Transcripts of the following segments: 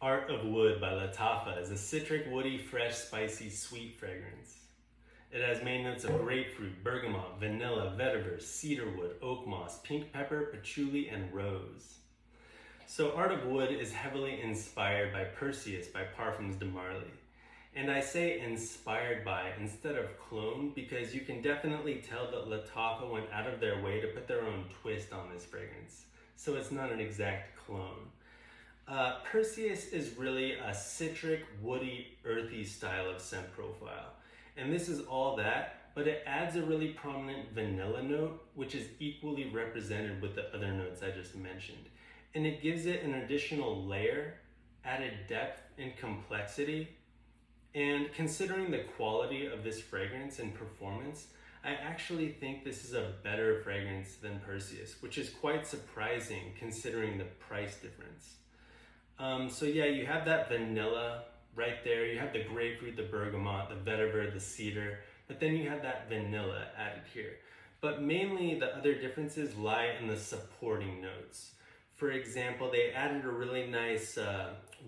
Art of Wood by Lattafa is a citric, woody, fresh, spicy, sweet fragrance. It has main notes of grapefruit, bergamot, vanilla, vetiver, cedarwood, oak moss, pink pepper, patchouli, and rose. So Art of Wood is heavily inspired by Perseus by Parfums de Marly. And I say inspired by instead of clone because you can definitely tell that Lattafa went out of their way to put their own twist on this fragrance. So it's not an exact clone. Perseus is really a citric, woody, earthy style of scent profile. And this is all that, but it adds a really prominent vanilla note, which is equally represented with the other notes I just mentioned. And it gives it an additional layer, added depth and complexity. And considering the quality of this fragrance and performance, I actually think this is a better fragrance than Perseus, which is quite surprising considering the price difference. So yeah, you have that vanilla right there. You have the grapefruit, the bergamot, the vetiver, the cedar, but then you have that vanilla added here. But mainly the other differences lie in the supporting notes. For example, they added a really nice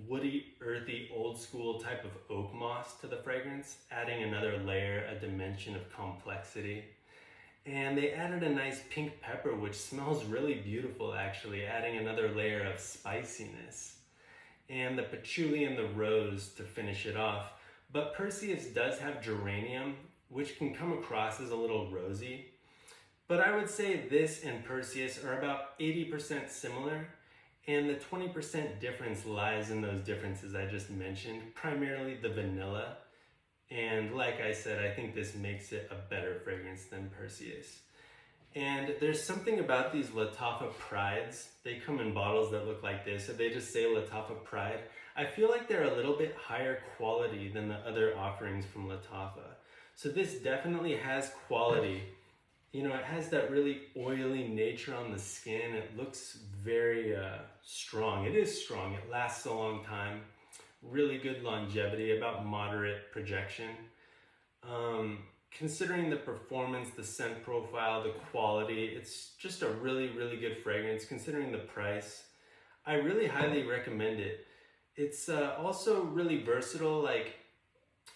woody, earthy, old school type of oak moss to the fragrance, adding another layer, a dimension of complexity. And they added a nice pink pepper, which smells really beautiful actually, adding another layer of spiciness. And the patchouli and the rose to finish it off. But Perseus does have geranium, which can come across as a little rosy. But I would say this and Perseus are about 80% similar, and the 20% difference lies in those differences I just mentioned, primarily the vanilla. And like I said, I think this makes it a better fragrance than Perseus. And there's something about these Lattafa Prides. They come in bottles that look like this, so they just say Lattafa Pride. I feel like they're a little bit higher quality than the other offerings from Lattafa. So this definitely has quality. You know, it has that really oily nature on the skin. It looks very strong. It is strong. It lasts a long time. Really good longevity, about moderate projection. Considering the performance, the scent profile, the quality, it's just a really, really good fragrance. Considering the price, I really highly recommend it. It's also really versatile. Like,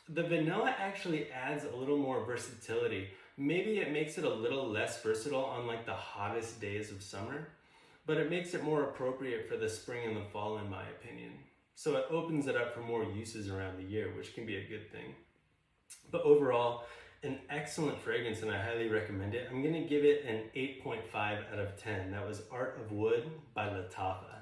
the vanilla actually adds a little more versatility. Maybe it makes it a little less versatile on like the hottest days of summer, but it makes it more appropriate for the spring and the fall in my opinion. So it opens it up for more uses around the year, which can be a good thing. But overall, an excellent fragrance and I highly recommend it. I'm gonna give it an 8.5 out of 10. That was Art of Wood by Lattafa.